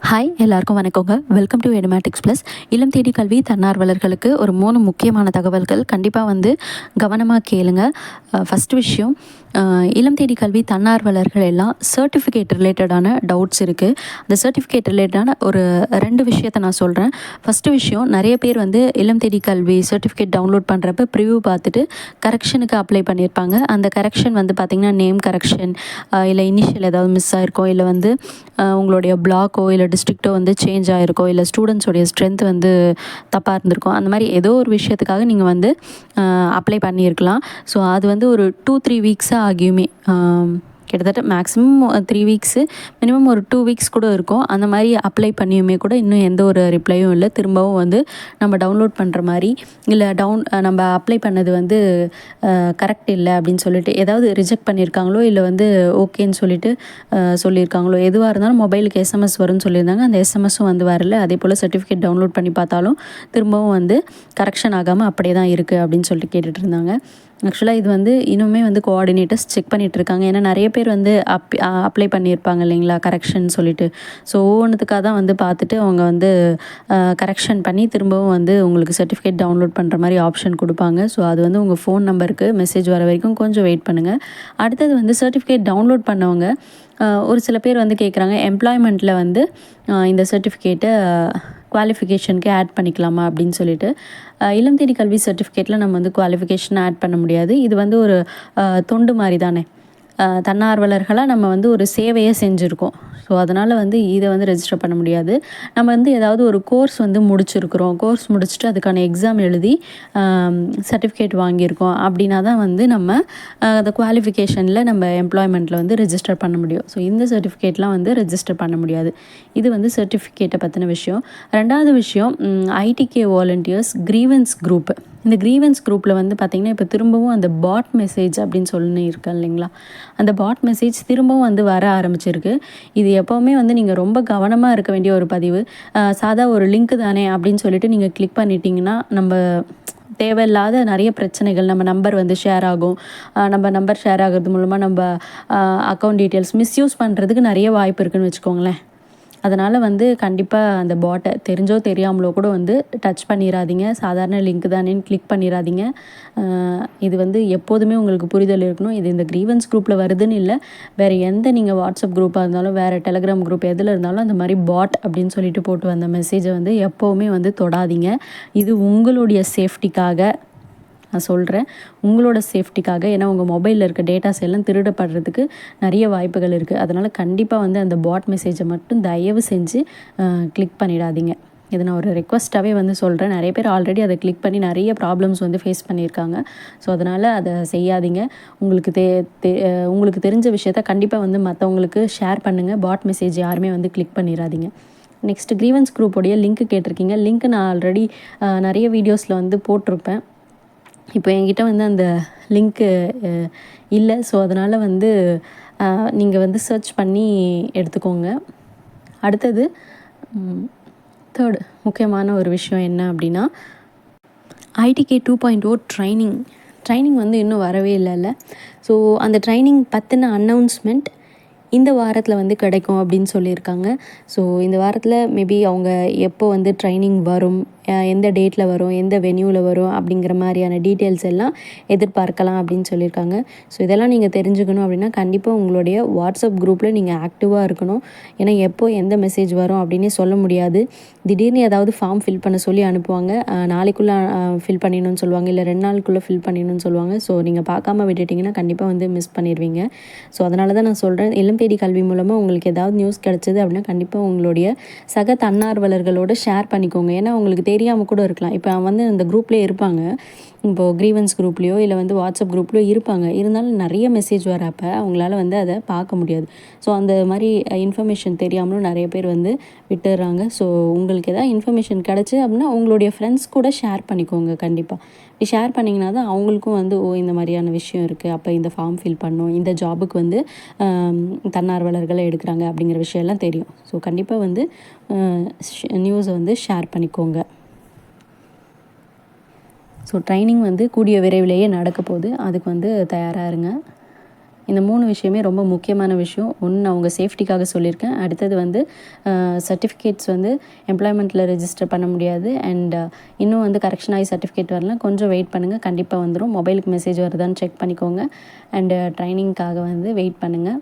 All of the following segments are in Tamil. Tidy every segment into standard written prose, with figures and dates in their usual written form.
ஹாய் எல்லாருக்கும் வணக்கங்க. Welcome to Edumatics plus. இல்லம் தேடி கல்வி தன்னார்வலர்களுக்கு ஒரு 3 முக்கியமான தகவல்கள் கண்டிப்பாக கவனமாக கேளுங்க. ஃபஸ்ட் விஷயம், இல்லம் தேடி கல்வி தன்னார்வலர்கள் எல்லாம் சர்டிஃபிகேட் ரிலேட்டடான டவுட்ஸ் இருக்குது. அந்த சர்டிஃபிகேட் ரிலேட்டடான ஒரு 2 விஷயத்தை நான் சொல்கிறேன். ஃபஸ்ட்டு விஷயம், நிறைய பேர் இல்லம் தேடி கல்வி சர்டிஃபிகேட் டவுன்லோட் பண்ணுறப்ப ப்ரிவ்யூ பார்த்துட்டு கரெக்ஷனுக்கு அப்ளை பண்ணியிருப்பாங்க. அந்த கரெக்ஷன் பார்த்திங்கன்னா நேம் கரெக்ஷன், இல்லை இனிஷியல் ஏதாவது மிஸ் ஆகிருக்கும், இல்லை உங்களுடைய பிளாக்கோ இல்லை டிஸ்ட்ரிக்ட்டோ சேஞ்ச் ஆகிருக்கும், இல்லை ஸ்டூடெண்ட்ஸோடைய ஸ்ட்ரென்த் தப்பாக இருந்திருக்கும். அந்த மாதிரி ஏதோ ஒரு விஷயத்துக்காக நீங்கள் அப்ளை பண்ணியிருக்கலாம். ஸோ அது ஒரு 2-3 வீக்ஸாக ஆகியுமே, கிட்டத்தட்ட மேக்ஸிமம் 3 வீக்ஸு, மினிமம் ஒரு 2 வீக்ஸ் கூட இருக்கும். அந்த மாதிரி அப்ளை பண்ணியுமே கூட இன்னும் எந்த ஒரு ரிப்ளையும் இல்லை. திரும்பவும் நம்ம டவுன்லோட் பண்ணுற மாதிரி, இல்லை நம்ம அப்ளை பண்ணது கரெக்ட் இல்லை அப்படின்னு சொல்லிட்டு ஏதாவது ரிஜெக்ட் பண்ணியிருக்காங்களோ, இல்லை ஓகேன்னு சொல்லிட்டு சொல்லியிருக்காங்களோ, எதுவாக இருந்தாலும் மொபைலுக்கு எஸ்எம்எஸ் வரும்னு சொல்லியிருந்தாங்க. அந்த எஸ்எம்எஸும் வரல. அதே போல் சர்டிஃபிகேட் டவுன்லோட் பண்ணி பார்த்தாலும் திரும்பவும் கரெக்ஷன் ஆகாமல் அப்படியே தான் இருக்குது அப்படின்னு சொல்லிட்டு கேட்டுட்டு இருந்தாங்க. ஆக்சுவலாக இது இன்னுமே கோஆர்டினேட்டர்ஸ் செக் பண்ணிகிட்ருக்காங்க. ஏன்னா நிறைய பேர் அப்ளை பண்ணியிருப்பாங்க இல்லைங்களா, கரெக்ஷன் சொல்லிட்டு. ஸோ ஒவ்வொன்றுத்துக்காக தான் பார்த்துட்டு அவங்க கரெக்ஷன் பண்ணி திரும்பவும் உங்களுக்கு சர்டிஃபிகேட் டவுன்லோட் பண்ணுற மாதிரி ஆப்ஷன் கொடுப்பாங்க. ஸோ அது உங்கள் ஃபோன் நம்பருக்கு மெசேஜ் வர வரைக்கும் கொஞ்சம் வெயிட் பண்ணுங்கள். அடுத்தது சர்டிஃபிகேட் டவுன்லோட் பண்ணவங்க ஒரு சில பேர் கேட்குறாங்க, எம்ப்ளாய்மெண்ட்டில் இந்த சர்டிஃபிகேட்டை குவாலிஃபிகேஷனுக்கு ஆட் பண்ணிக்கலாமா அப்படின்னு சொல்லிட்டு. இல்லம் தேடி கல்வி சர்டிஃபிகேட்டில் நம்ம குவாலிஃபிகேஷன் ஆட் பண்ண முடியாது. இது ஒரு தொண்டு மாதிரி தானே, தன்னார்வலர்களாக நம்ம ஒரு சேவையை செஞ்சுருக்கோம். ஸோ அதனால் இதை ரெஜிஸ்டர் பண்ண முடியாது. நம்ம ஏதாவது ஒரு கோர்ஸ் முடிச்சிருக்கிறோம், கோர்ஸ் முடிச்சுட்டு அதுக்கான எக்ஸாம் எழுதி சர்டிஃபிகேட் வாங்கியிருக்கோம் அப்படின்னா தான் நம்ம அந்த குவாலிஃபிகேஷனில் நம்ம எம்ப்ளாய்மெண்ட்டில் ரெஜிஸ்டர் பண்ண முடியும். ஸோ இந்த சர்டிஃபிகேட்லாம் ரெஜிஸ்டர் பண்ண முடியாது. இது சர்டிஃபிகேட்டை பற்றின விஷயம். ரெண்டாவது விஷயம், ஐடிகே வாலண்டியர்ஸ் கிரீவன்ஸ் குரூப். இந்த கிரீவன்ஸ் குரூப்பில் பார்த்திங்கன்னா இப்போ திரும்பவும் அந்த பாட் மெசேஜ் அப்படின்னு சொல்லி இருக்கேன் இல்லைங்களா, அந்த பாட் மெசேஜ் திரும்பவும் வர ஆரம்பிச்சிருக்கு. இது எப்போவுமே நீங்கள் ரொம்ப கவனமாக இருக்க வேண்டிய ஒரு பதிவு. சாதா ஒரு லிங்க் தானே அப்படின்னு சொல்லிட்டு நீங்கள் கிளிக் பண்ணிட்டீங்கன்னா நம்ம தேவையில்லாத நிறைய பிரச்சனைகள், நம்ம நம்பர் ஷேர் ஆகும். நம்ம நம்பர் ஷேர் ஆகிறது மூலமாக நம்ம அக்கௌண்ட் டீட்டெயில்ஸ் மிஸ்யூஸ் பண்ணுறதுக்கு நிறைய வாய்ப்பு இருக்குதுன்னு வச்சுக்கோங்களேன். அதனால் கண்டிப்பாக அந்த பாட்டை தெரிஞ்சோ தெரியாமலோ கூட டச் பண்ணிடாதீங்க. சாதாரண லிங்க் தானேன்னு கிளிக் பண்ணிடாதீங்க. இது எப்போதுமே உங்களுக்கு புரிதல் இருக்கணும். இது இந்த கிரீவன்ஸ் குரூப்பில் வருதுன்னு இல்லை, வேறு எந்த நீங்கள் வாட்ஸ்அப் குரூப்பாக இருந்தாலும், வேறு டெலகிராம் குரூப் எதில் இருந்தாலும் அந்த மாதிரி பாட் அப்படின்னு சொல்லிட்டு போட்டு வந்த மெசேஜை எப்போவுமே தொடாதீங்க. இது உங்களுடைய சேஃப்டிக்காக நான் சொல்கிறேன், உங்களோட சேஃப்டிக்காக. ஏன்னா உங்கள் மொபைலில் இருக்க டேட்டாஸ் எல்லாம் திருடப்படுறதுக்கு நிறைய வாய்ப்புகள் இருக்குது. அதனால் கண்டிப்பாக அந்த பாட் மெசேஜை மட்டும் தயவு செஞ்சு கிளிக் பண்ணிடாதீங்க. இதை நான் ஒரு ரெக்வஸ்ட்டாகவே சொல்கிறேன். நிறைய பேர் ஆல்ரெடி அதை கிளிக் பண்ணி நிறைய ப்ராப்ளம்ஸ் ஃபேஸ் பண்ணியிருக்காங்க. ஸோ அதனால் அதை செய்யாதீங்க. உங்களுக்கு தெரிஞ்ச விஷயத்த கண்டிப்பாக மற்றவங்களுக்கு ஷேர் பண்ணுங்கள். பாட் மெசேஜ் யாருமே கிளிக் பண்ணிடாதீங்க. நெக்ஸ்ட், கிரீவன்ஸ் குரூப்போடைய லிங்க் கேட்டிருக்கீங்க. லிங்க் நான் ஆல்ரெடி நிறைய வீடியோஸில் போட்டிருப்பேன். இப்போ என்கிட்ட அந்த லிங்க்கு இல்லை. ஸோ அதனால் நீங்கள் சர்ச் பண்ணி எடுத்துக்கோங்க. அடுத்தது, தேர்டு முக்கியமான ஒரு விஷயம் என்ன அப்படின்னா, ஐடிகே 2.0 ட்ரைனிங் இன்னும் வரவே இல்லைல்ல. ஸோ அந்த ட்ரைனிங் பற்றின அனௌன்ஸ்மெண்ட் இந்த வாரத்தில் கிடைக்கும் அப்படின்னு சொல்லியிருக்காங்க. ஸோ இந்த வாரத்தில் மேபி அவங்க எப்போ ட்ரைனிங் வரும், எந்த டேட்டில் வரும், எந்த வென்யூவில் வரும் அப்படிங்கிற மாதிரியான டீட்டெயில்ஸ் எல்லாம் எதிர்பார்க்கலாம் அப்படின்னு சொல்லியிருக்காங்க. ஸோ இதெல்லாம் நீங்கள் தெரிஞ்சுக்கணும் அப்படின்னா கண்டிப்பாக உங்களுடைய வாட்ஸ்அப் குரூப்பில் நீங்கள் ஆக்டிவாக இருக்கணும். ஏன்னா எப்போ எந்த மெசேஜ் வரும் அப்படின்னே சொல்ல முடியாது. திடீர்னு ஏதாவது ஃபார்ம் ஃபில் பண்ண சொல்லி அனுப்புவாங்க. நாளைக்குள்ளே ஃபில் பண்ணிடணும்னு சொல்லுவாங்க, இல்லை 2 நாளுக்குள்ளே ஃபில் பண்ணிடணும்னு சொல்லுவாங்க. ஸோ நீங்கள் பார்க்காம விட்டுட்டிங்கன்னா கண்டிப்பாக மிஸ் பண்ணிடுவீங்க. ஸோ அதனால தான் நான் சொல்கிறேன், இல்லம் தேடி கல்வி மூலமாக உங்களுக்கு ஏதாவது நியூஸ் கிடச்சிது அப்படின்னா கண்டிப்பாக உங்களுடைய சக தன்னார்வலர்களோடு ஷேர் பண்ணிக்கோங்க. ஏன்னா உங்களுக்கு தெரியாமல் கூட இருக்கலாம். இப்போ அந்த குரூப்லேயே இருப்பாங்க, இப்போது கிரீவன்ஸ் குரூப்லேயோ இல்லை வாட்ஸ்அப் குரூப்லேயோ இருப்பாங்க. இருந்தாலும் நிறைய மெசேஜ் வரப்போ அவங்களால அதை பார்க்க முடியாது. ஸோ அந்த மாதிரி இன்ஃபர்மேஷன் தெரியாமலும் நிறைய பேர் விட்டுடுறாங்க. ஸோ உங்களுக்கு எதாவது இன்ஃபர்மேஷன் கிடச்சி அப்படின்னா உங்களுடைய ஃப்ரெண்ட்ஸ் கூட ஷேர் பண்ணிக்கோங்க. கண்டிப்பாக ஷேர் பண்ணிங்கன்னா தான் அவங்களுக்கும் ஓ இந்த மாதிரியான விஷயம் இருக்குது, அப்போ இந்த ஃபார்ம் ஃபில் பண்ணணும், இந்த ஜாபுக்கு தன்னார்வலர்களை எடுக்கிறாங்க அப்படிங்கிற விஷயம்லாம் தெரியும். ஸோ கண்டிப்பாக நியூஸை ஷேர் பண்ணிக்கோங்க. ஸோ ட்ரைனிங் கூடிய விரைவிலேயே நடக்க போகுது. அதுக்கு தயாராக இருங்க. இந்த 3 விஷயமே ரொம்ப முக்கியமான விஷயம். ஒன்று நான் உங்கள் சேஃப்டிக்காக சொல்லியிருக்கேன். அடுத்தது வந்து சர்டிஃபிகேட்ஸ் வந்து எம்ப்ளாய்மெண்ட்டில் ரெஜிஸ்டர் பண்ண முடியாது. அண்ட் இன்னும் வந்து கரெக்ஷன் ஆகி சர்டிஃபிகேட் வரல. கொஞ்சம் வெயிட் பண்ணுங்கள், கண்டிப்பாக வந்துடும். மொபைலுக்கு மெசேஜ் வருதான்னு செக் பண்ணிக்கோங்க. அண்டு ட்ரைனிங்க்காக வந்து வெயிட் பண்ணுங்கள்.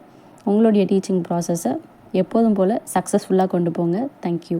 உங்களுடைய டீச்சிங் ப்ராசஸை எப்போதும் போல் சக்ஸஸ்ஃபுல்லாக கொண்டு போங்க. தேங்க்யூ.